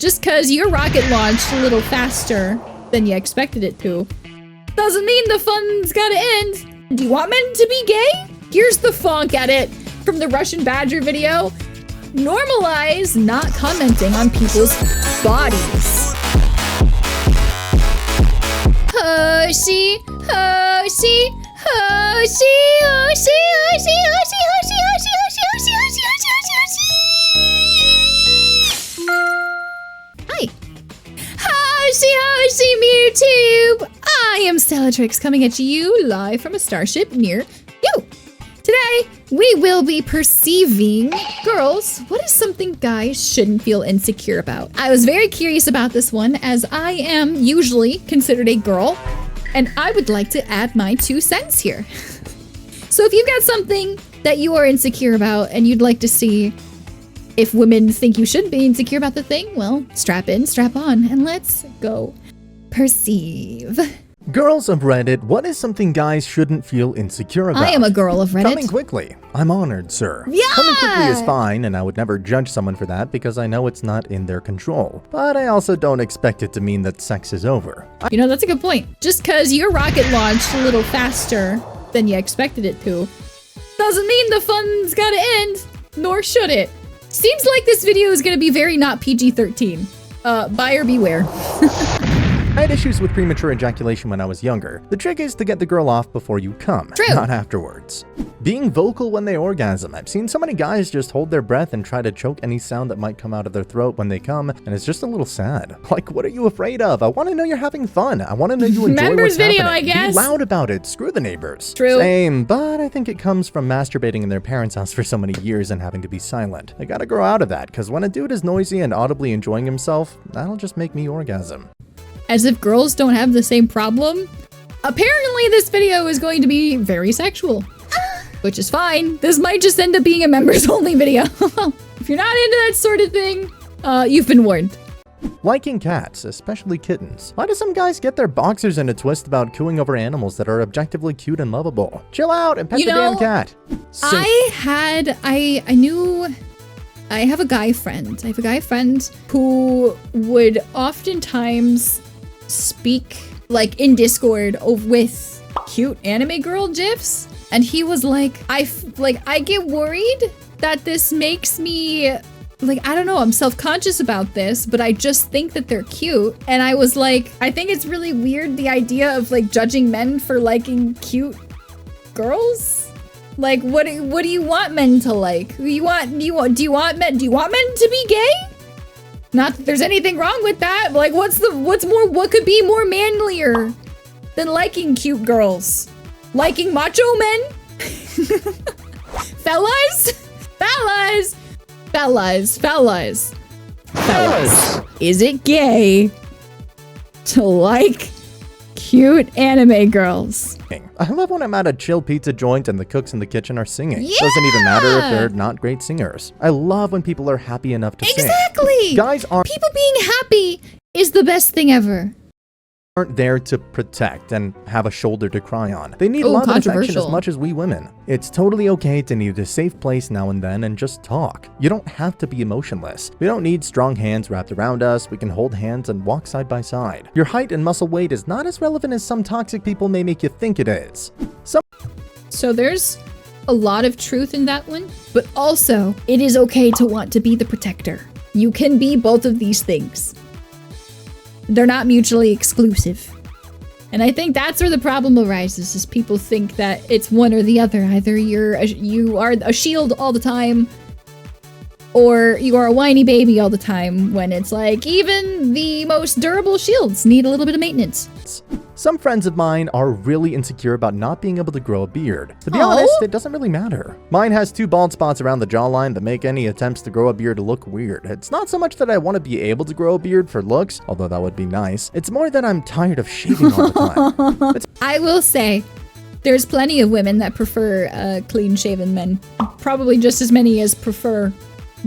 Just cause your rocket launched a little faster than you expected it to, doesn't mean the fun's gotta end. Do you want men to be gay? Here's the funk at it from the Russian Badger video. Normalize not commenting on people's bodies. Hoshi, Hoshi, Hoshi, Hoshi, Hoshi, Hoshi, Hoshi, Hoshi, Hoshi, Hoshi, Hoshi, Hoshi, Hoshi, Hoshi. Hi. Hoshi, Hoshi, MewTube. I am Stellatrix coming at you live from a starship near you. Today, we will be perceiving girls. What is something guys shouldn't feel insecure about? I was very curious about this one as I am usually considered a girl and I would like to add my 2 cents here. So if you've got something that you are insecure about and you'd like to see if women think you should be insecure about the thing, well, strap in, strap on, and let's go perceive. Girls of Reddit, what is something guys shouldn't feel insecure about? I am a girl of Reddit. Coming quickly. I'm honored, sir. Yeah! Coming quickly is fine, and I would never judge someone for that because I know it's not in their control. But I also don't expect it to mean that sex is over. You know, that's a good point. Just cause your rocket launched a little faster than you expected it to, doesn't mean the fun's gotta end, nor should it. Seems like this video is gonna be very not PG-13. Buyer beware. I had issues with premature ejaculation when I was younger. The trick is to get the girl off before you come, True. not afterwards. Being vocal when they orgasm. I've seen so many guys just hold their breath and try to choke any sound that might come out of their throat when they come, and it's just a little sad. Like, what are you afraid of? I want to know you're having fun. I want to know you enjoy Members what's video, happening. I guess. Be loud about it. Screw the neighbors. True. Same, but I think it comes from masturbating in their parents' house for so many years and having to be silent. I gotta grow out of that, because when a dude is noisy and audibly enjoying himself, that'll just make me orgasm. As if girls don't have the same problem. Apparently this video is going to be very sexual, which is fine. This might just end up being a members only video. If you're not into that sort of thing, you've been warned. Liking cats, especially kittens. Why do some guys get their boxers in a twist about cooing over animals that are objectively cute and lovable? Chill out and pet the damn cat. I have a guy friend. I have a guy friend who would oftentimes speak like in Discord with cute anime girl gifs, and he was like, I get worried that this makes me like, I don't know, I'm self-conscious about this, but I just think that they're cute. And I was like, I think it's really weird, the idea of like judging men for liking cute girls. Like, what do you want men to like? Do you want men to be gay? Not that there's anything wrong with that. Like, what could be more manlier than liking cute girls? Liking macho men? Fellas. Is it gay to like cute anime girls? I love when I'm at a chill pizza joint and the cooks in the kitchen are singing. Yeah! Doesn't even matter if they're not great singers. I love when people are happy enough to sing. Exactly! Guys People being happy is the best thing ever. aren't there to protect and have a shoulder to cry on. They need love and affection as much as we women. It's totally okay to need a safe place now and then and just talk. You don't have to be emotionless. We don't need strong hands wrapped around us. We can hold hands and walk side by side. Your height and muscle weight is not as relevant as some toxic people may make you think it is. So there's a lot of truth in that one, but also it is okay to want to be the protector. You can be both of these things. They're not mutually exclusive. And I think that's where the problem arises, is people think that it's one or the other. Either you are a shield all the time, or you are a whiny baby all the time, when it's like even the most durable shields need a little bit of maintenance. Some friends of mine are really insecure about not being able to grow a beard. To be honest, it doesn't really matter. Mine has 2 bald spots around the jawline that make any attempts to grow a beard look weird. It's not so much that I want to be able to grow a beard for looks, although that would be nice. It's more that I'm tired of shaving all the time. I will say, there's plenty of women that prefer clean-shaven men. Probably just as many as prefer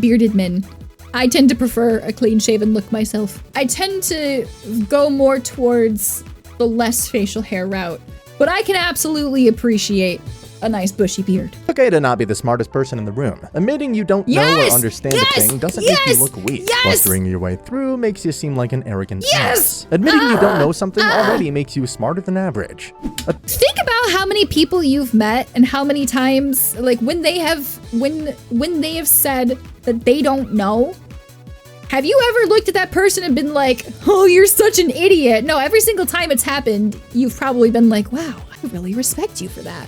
bearded men. I tend to prefer a clean-shaven look myself. I tend to go more towards the less facial hair route, but I can absolutely appreciate a nice bushy beard. It's okay to not be the smartest person in the room. Admitting you don't know or understand a thing doesn't make you look weak. Blustering your way through makes you seem like an arrogant ass. Admitting you don't know something already makes you smarter than average. Think about how many people you've met and how many times, like, when they have said that they don't know. Have you ever looked at that person and been like, oh, you're such an idiot? No, every single time it's happened, you've probably been like, wow, I really respect you for that.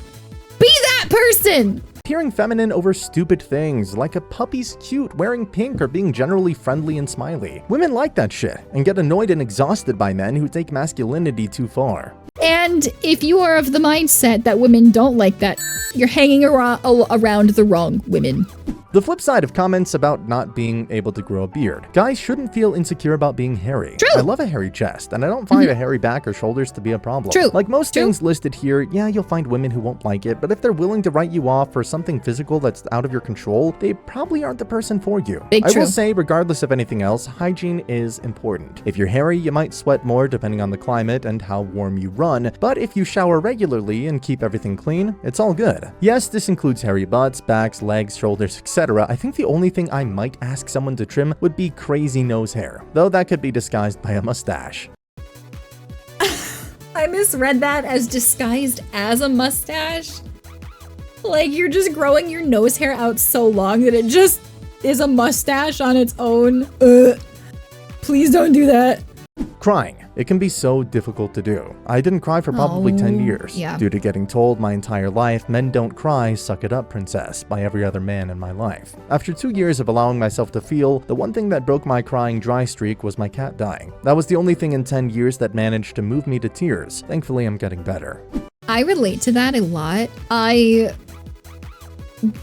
Be that person! Appearing feminine over stupid things, like a puppy's cute, wearing pink, or being generally friendly and smiley. Women like that shit, and get annoyed and exhausted by men who take masculinity too far. And if you are of the mindset that women don't like that, you're hanging around the wrong women. The flip side of comments about not being able to grow a beard. Guys shouldn't feel insecure about being hairy. True. I love a hairy chest, and I don't find a hairy back or shoulders to be a problem. True. Like most things listed here, yeah, you'll find women who won't like it, but if they're willing to write you off for something physical that's out of your control, they probably aren't the person for you. I will say, regardless of anything else, hygiene is important. If you're hairy, you might sweat more depending on the climate and how warm you run, but if you shower regularly and keep everything clean, it's all good. Yes, this includes hairy butts, backs, legs, shoulders, etc. I think the only thing I might ask someone to trim would be crazy nose hair, though that could be disguised by a mustache. I misread that as disguised as a mustache. Like, you're just growing your nose hair out so long that it just is a mustache on its own. Please don't do that. Crying. It can be so difficult to do. I didn't cry for probably 10 years. Due to getting told my entire life, men don't cry, suck it up, princess, by every other man in my life. After 2 years of allowing myself to feel, the one thing that broke my crying dry streak was my cat dying. That was the only thing in 10 years that managed to move me to tears. Thankfully, I'm getting better. I relate to that a lot. I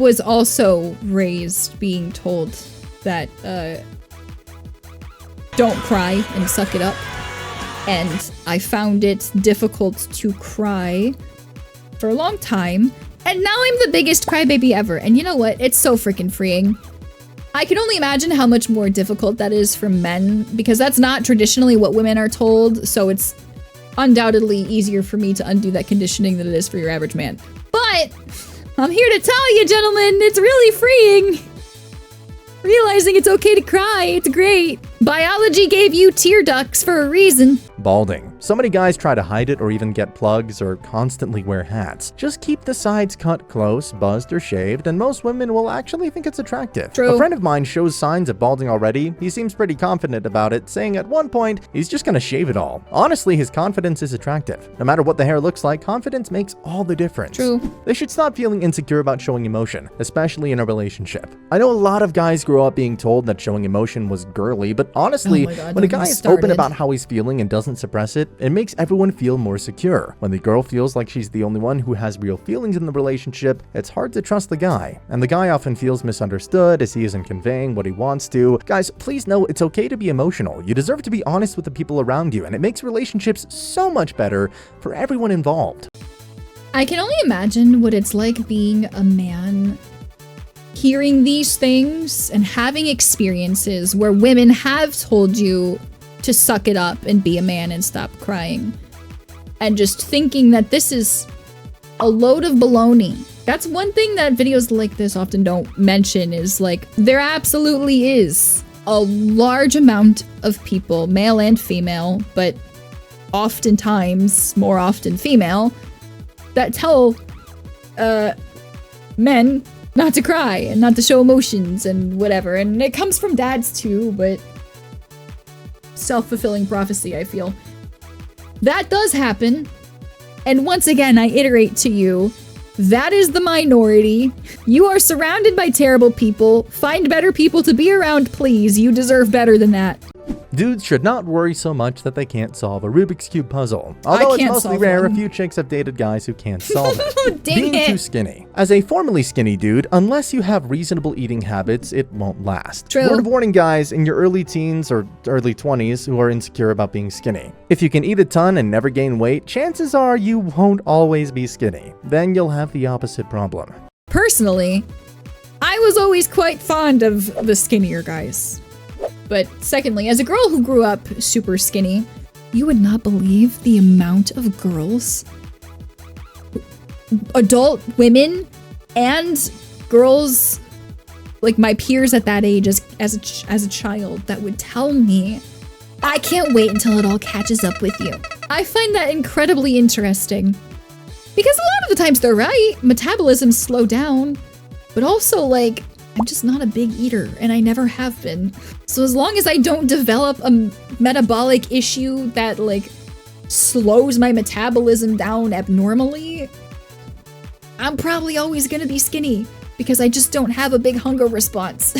was also raised being told that, don't cry and suck it up. And I found it difficult to cry for a long time. And now I'm the biggest crybaby ever. And you know what? It's so freaking freeing. I can only imagine how much more difficult that is for men, because that's not traditionally what women are told. So it's undoubtedly easier for me to undo that conditioning than it is for your average man. But I'm here to tell you, gentlemen, it's really freeing. Realizing it's okay to cry, it's great. Biology gave you tear ducts for a reason. Balding. So many guys try to hide it or even get plugs or constantly wear hats. Just keep the sides cut close, buzzed, or shaved, and most women will actually think it's attractive. True. A friend of mine shows signs of balding already. He seems pretty confident about it, saying at one point, he's just gonna shave it all. Honestly, his confidence is attractive. No matter what the hair looks like, confidence makes all the difference. True. They should stop feeling insecure about showing emotion, especially in a relationship. I know a lot of guys grow up being told that showing emotion was girly, but honestly, when a guy is open about how he's feeling and doesn't suppress it, it makes everyone feel more secure. When the girl feels like she's the only one who has real feelings in the relationship, it's hard to trust the guy. And the guy often feels misunderstood as he isn't conveying what he wants to. Guys, please know it's okay to be emotional. You deserve to be honest with the people around you, and it makes relationships so much better for everyone involved. I can only imagine what it's like being a man, hearing these things and having experiences where women have told you to suck it up and be a man and stop crying. And just thinking that this is a load of baloney. That's one thing that videos like this often don't mention, is like, there absolutely is a large amount of people, male and female, but oftentimes, more often female, that tell men not to cry and not to show emotions and whatever. And it comes from dads too, but self-fulfilling prophecy, I feel. That does happen. And once again, I iterate to you, that is the minority. You are surrounded by terrible people. Find better people to be around, please. You deserve better than that. Dudes should not worry so much that they can't solve a Rubik's Cube puzzle. Although it's mostly rare, a few chicks have dated guys who can't solve it. Being too skinny. As a formerly skinny dude, unless you have reasonable eating habits, it won't last. True. Word of warning, guys, in your early teens or early 20s who are insecure about being skinny. If you can eat a ton and never gain weight, chances are you won't always be skinny. Then you'll have the opposite problem. Personally, I was always quite fond of the skinnier guys. But secondly, as a girl who grew up super skinny, you would not believe the amount of girls adult women and girls, like my peers at that age as a child, that would tell me, I can't wait until it all catches up with you. I find that incredibly interesting. Because a lot of the times they're right, metabolisms slow down, but also like, I'm just not a big eater and I never have been. So as long as I don't develop a metabolic issue that like slows my metabolism down abnormally, I'm probably always gonna be skinny because I just don't have a big hunger response.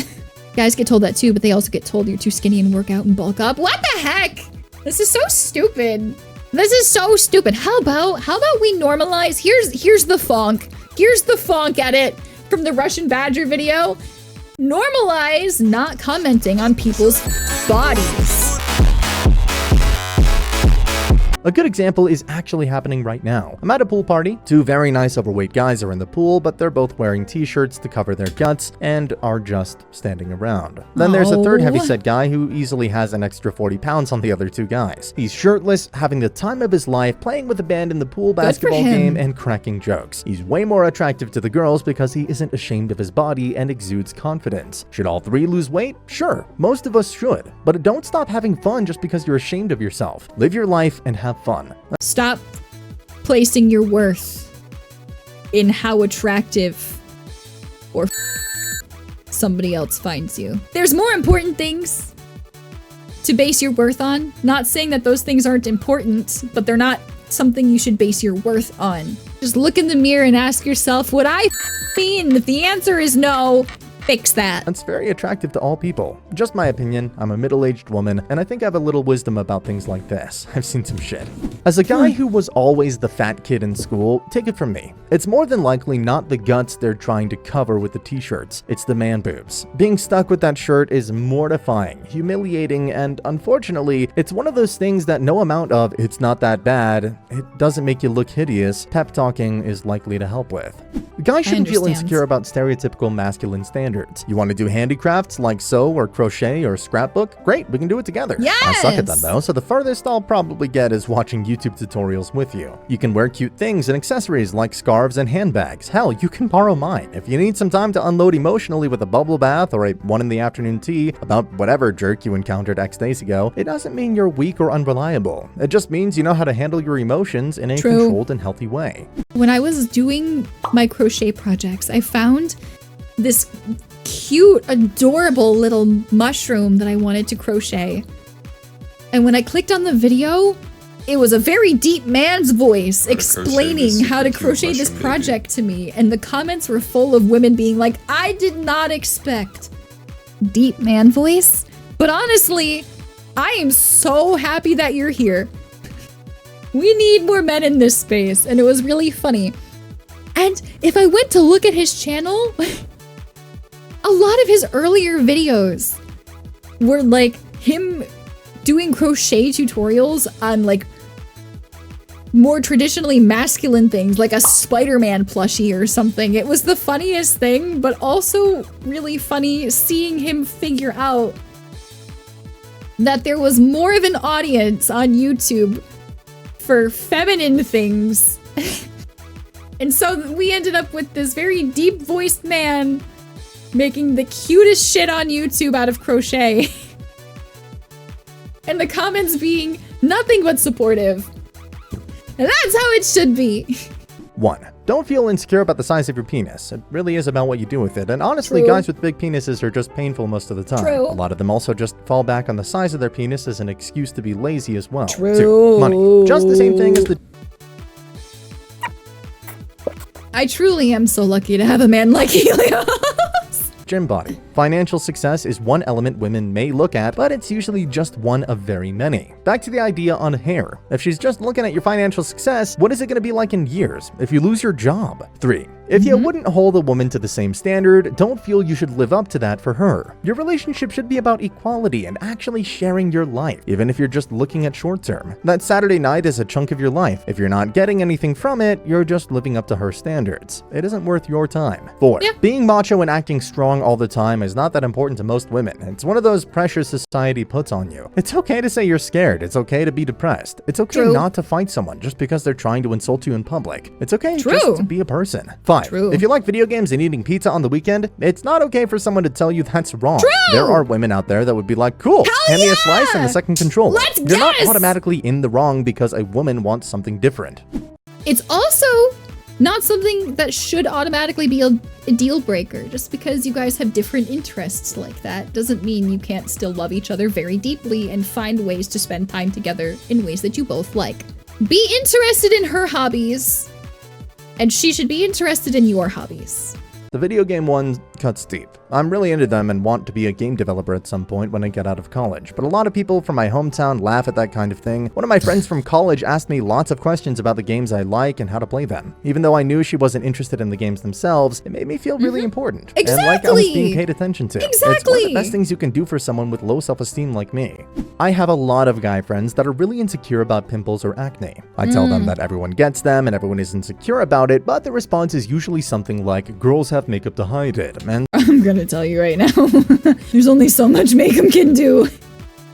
Guys get told that too, but they also get told you're too skinny and work out and bulk up. What the heck? This is so stupid. This is so stupid. How about we normalize? Here's the funk. Here's the funk edit from the Russian Badger video. Normalize not commenting on people's bodies. A good example is actually happening right now. I'm at a pool party. Two very nice overweight guys are in the pool, but they're both wearing t-shirts to cover their guts and are just standing around. Then there's a third heavyset guy who easily has an extra 40 pounds on the other two guys. He's shirtless, having the time of his life, playing with a band in the pool basketball game and cracking jokes. He's way more attractive to the girls because he isn't ashamed of his body and exudes confidence. Should all three lose weight? Sure, most of us should. But don't stop having fun just because you're ashamed of yourself. Live your life and have fun. Stop placing your worth in how attractive or somebody else finds you. There's more important things to base your worth on. Not saying that those things aren't important, but they're not something you should base your worth on. Just look in the mirror and ask yourself, would I mean? If the answer is no, fix that. That's very attractive to all people. Just my opinion, I'm a middle-aged woman, and I think I have a little wisdom about things like this. I've seen some shit. As a guy who was always the fat kid in school, take it from me. It's more than likely not the guts they're trying to cover with the t-shirts. It's the man boobs. Being stuck with that shirt is mortifying, humiliating, and unfortunately, it's one of those things that no amount of "it's not that bad, it doesn't make you look hideous" pep talking is likely to help with. Guys shouldn't feel insecure about stereotypical masculine standards. You want to do handicrafts like sew or crochet or scrapbook? Great, we can do it together. Yes! I suck at them though, so the furthest I'll probably get is watching YouTube tutorials with you. You can wear cute things and accessories like scarves and handbags. Hell, you can borrow mine. If you need some time to unload emotionally with a bubble bath or a 1 in the afternoon tea about whatever jerk you encountered X days ago, it doesn't mean you're weak or unreliable. It just means you know how to handle your emotions in a controlled and healthy way. When I was doing my crochet projects, I found this cute, adorable little mushroom that I wanted to crochet. And when I clicked on the video, it was a very deep man's voice explaining how to crochet this project to me. And the comments were full of women being like, I did not expect deep man voice. But honestly, I am so happy that you're here. We need more men in this space. And it was really funny. And if I went to look at his channel, a lot of his earlier videos were like him doing crochet tutorials on like more traditionally masculine things, like a Spider-Man plushie or something. It was the funniest thing, but also really funny seeing him figure out that there was more of an audience on YouTube for feminine things. And so we ended up with this very deep-voiced man making the cutest shit on YouTube out of crochet. And the comments being nothing but supportive. And that's how it should be. 1. Don't feel insecure about the size of your penis. It really is about what you do with it. And honestly, guys with big penises are just painful most of the time. A lot of them also just fall back on the size of their penis as an excuse to be lazy as well. 2. Money. Just the same thing as the... I truly am so lucky to have a man like Helios. Gym body. Financial success is one element women may look at, but it's usually just one of very many. Back to the idea on hair. If she's just looking at your financial success, what is it going to be like in years if you lose your job? 3. If you wouldn't hold a woman to the same standard, don't feel you should live up to that for her. Your relationship should be about equality and actually sharing your life, even if you're just looking at short term. That Saturday night is a chunk of your life. If you're not getting anything from it, you're just living up to her standards. It isn't worth your time. 4. Being macho and acting strong all the time is not that important to most women. It's one of those pressures society puts on you. It's okay to say you're scared. It's okay to be depressed. It's okay not to fight someone just because they're trying to insult you in public. It's okay just to be a person. 5. If you like video games and eating pizza on the weekend, it's not okay for someone to tell you that's wrong. There are women out there that would be like, cool, hand me a slice and a second controller. You're not automatically in the wrong because a woman wants something different. It's also not something that should automatically be a deal breaker. Just because you guys have different interests like that doesn't mean you can't still love each other very deeply and find ways to spend time together in ways that you both like. Be interested in her hobbies, and she should be interested in your hobbies. The video game one cuts deep. I'm really into them and want to be a game developer at some point when I get out of college, but a lot of people from my hometown laugh at that kind of thing. One of my friends from college asked me lots of questions about the games I like and how to play them. Even though I knew she wasn't interested in the games themselves, it made me feel really important. And like I was being paid attention to. It's one of the best things you can do for someone with low self-esteem like me. I have a lot of guy friends that are really insecure about pimples or acne. I tell them that everyone gets them and everyone is insecure about it, but the response is usually something like, girls have makeup to hide it. And I'm gonna tell you right now, there's only so much makeup can do.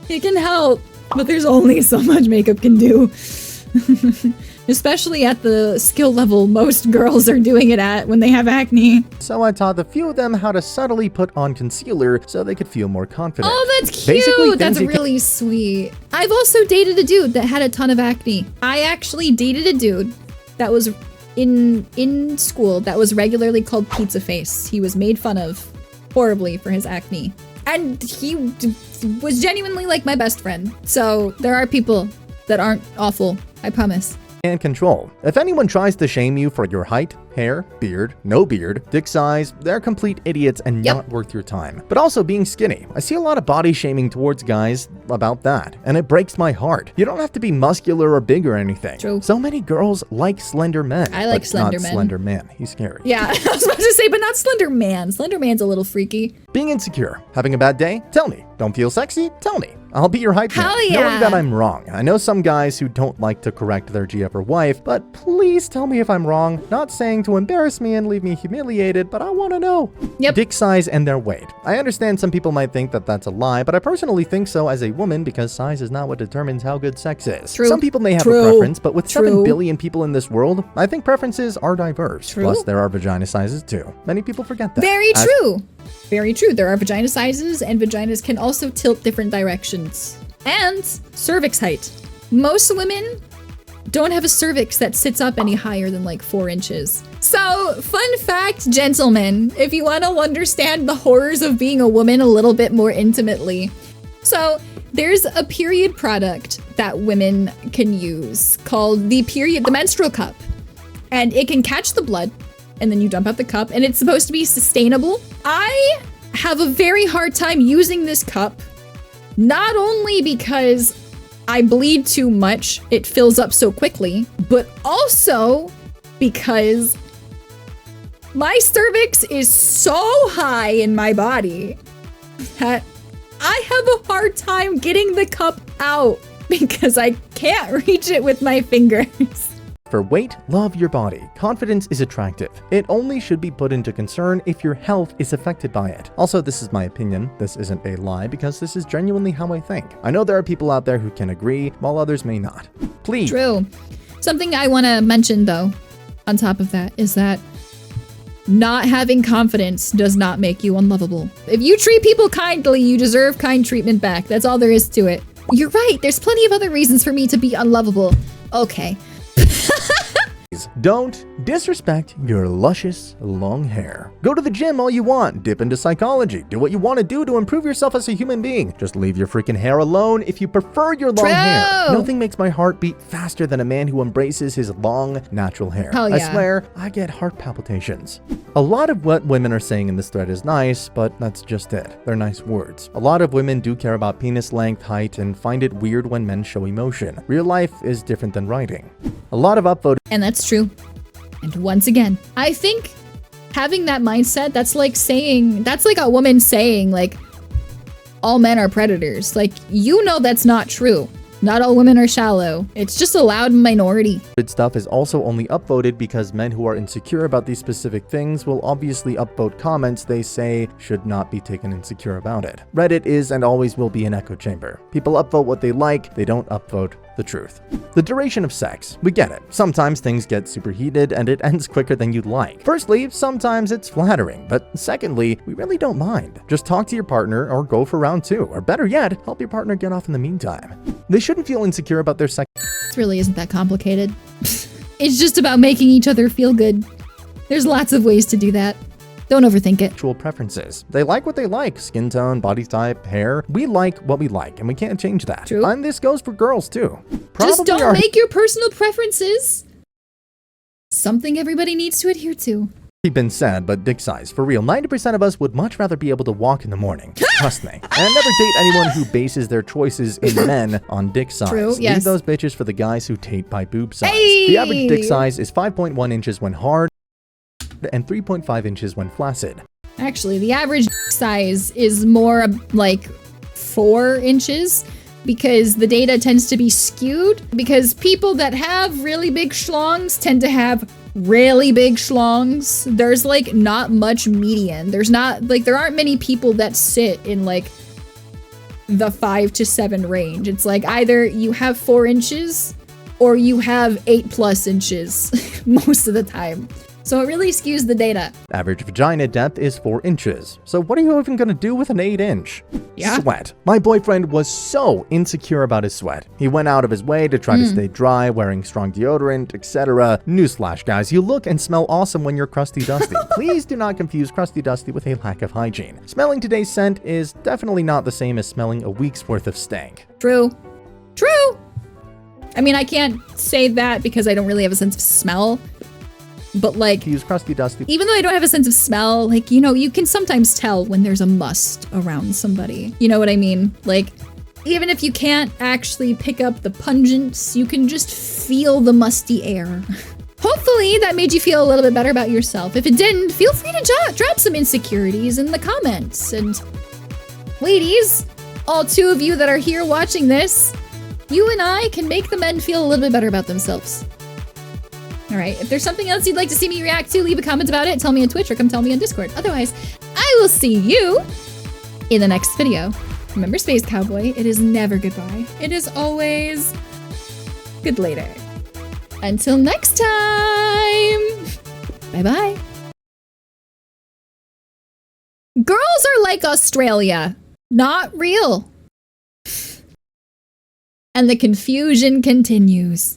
It can help, but there's only so much makeup can do. Especially at the skill level most girls are doing it at when they have acne. So I taught a few of them how to subtly put on concealer so they could feel more confident. Oh, that's cute. That's really sweet. I've also dated a dude that had a ton of acne. I actually dated a dude that was in school that was regularly called Pizza Face. He was made fun of horribly for his acne. And he was genuinely like my best friend. So there are people that aren't awful, I promise. And control. If anyone tries to shame you for your height, hair, beard, no beard, dick size, they're complete idiots and not worth your time. But also being skinny. I see a lot of body shaming towards guys about that, and it breaks my heart. You don't have to be muscular or big or anything. True. So many girls like slender men. I like slender men. Not slender man. He's scary. Yeah, I was about to say, but not slender man. Slender man's a little freaky. Being insecure. Having a bad day? Tell me. Don't feel sexy? Tell me. I'll be your hype man. Hell yeah. Knowing that I'm wrong. I know some guys who don't like to correct their GF or wife, but please tell me if I'm wrong. Not saying to embarrass me and leave me humiliated, but I want to know. Dick size and their weight. I understand some people might think that that's a lie, but I personally think so as a woman because size is not what determines how good sex is. True. Some people may have a preference, but with 7 billion people in this world, I think preferences are diverse. Plus, there are vagina sizes too. Many people forget that. Very true. Very true. There are vagina sizes, and vaginas can also tilt different directions. And cervix height. Most women don't have a cervix that sits up any higher than like 4 inches. So, fun fact, gentlemen, if you want to understand the horrors of being a woman a little bit more intimately. So, there's a period product that women can use called the menstrual cup. And it can catch the blood, and then you dump out the cup, and it's supposed to be sustainable. I have a very hard time using this cup, not only because I bleed too much, it fills up so quickly, but also because my cervix is so high in my body that I have a hard time getting the cup out because I can't reach it with my fingers. For weight, love your body. Confidence is attractive. It only should be put into concern if your health is affected by it. Also, this is my opinion. This isn't a lie because this is genuinely how I think. I know there are people out there who can agree, while others may not. Please. True. Something I want to mention, though, on top of that, is that not having confidence does not make you unlovable. If you treat people kindly, you deserve kind treatment back. That's all there is to it. You're right. There's plenty of other reasons for me to be unlovable. Okay. Don't disrespect your luscious long hair. Go to the gym all you want, dip into psychology, do what you want to do to improve yourself as a human being. Just leave your freaking hair alone if you prefer your long hair. Nothing makes my heart beat faster than a man who embraces his long, natural hair. Hell yeah. I swear, I get heart palpitations. A lot of what women are saying in this thread is nice, but that's just it. They're nice words. A lot of women do care about penis length, height, and find it weird when men show emotion. Real life is different than writing. A lot of upvoted. And that's true. And once again, I think having that mindset, that's like a woman saying like, all men are predators. Like, you know that's not true. Not all women are shallow. It's just a loud minority. Stuff is also only upvoted because men who are insecure about these specific things will obviously upvote comments they say should not be taken insecure about it. Reddit is and always will be an echo chamber. People upvote what they like, they don't upvote the truth. The duration of sex. We get it. Sometimes things get super heated and it ends quicker than you'd like. Firstly, sometimes it's flattering, but secondly, we really don't mind. Just talk to your partner or go for round 2, or better yet, help your partner get off in the meantime. They shouldn't feel insecure about their sex. It really isn't that complicated. It's just about making each other feel good. There's lots of ways to do that. Don't overthink it. Sexual preferences. They like what they like. Skin tone, body type, hair. We like what we like, and we can't change that. True. And this goes for girls, too. Just don't make your personal preferences something everybody needs to adhere to. Been said, but dick size. For real, 90% of us would much rather be able to walk in the morning. Trust me. And never date anyone who bases their choices in men on dick size. True, yes. Leave those bitches for the guys who date by boob size. Hey! The average dick size is 5.1 inches when hard and 3.5 inches when flaccid. Actually, the average size is more like 4 inches because the data tends to be skewed because people that have really big schlongs tend to have really big schlongs. There's like not much median. There aren't many people that sit in like the 5 to 7 range. It's like either you have 4 inches or you have 8+ inches most of the time. So it really skews the data. Average vagina depth is 4 inches. So what are you even gonna do with an 8-inch? Yeah. Sweat. My boyfriend was so insecure about his sweat. He went out of his way to try to stay dry, wearing strong deodorant, etc. Newsflash, guys, you look and smell awesome when you're crusty dusty. Please do not confuse crusty dusty with a lack of hygiene. Smelling today's scent is definitely not the same as smelling a week's worth of stank. True. True. I mean, I can't say that because I don't really have a sense of smell. But like, use crusty dusty. Even though I don't have a sense of smell, like, you know, you can sometimes tell when there's a must around somebody. You know what I mean? Like, even if you can't actually pick up the pungence, you can just feel the musty air. Hopefully that made you feel a little bit better about yourself. If it didn't, feel free to drop some insecurities in the comments. And ladies, all 2 of you that are here watching this, you and I can make the men feel a little bit better about themselves. All right, if there's something else you'd like to see me react to, leave a comment about it, tell me on Twitch, or come tell me on Discord. Otherwise, I will see you in the next video. Remember, Space Cowboy, it is never goodbye. It is always good later. Until next time, bye-bye. Girls are like Australia, not real. And the confusion continues.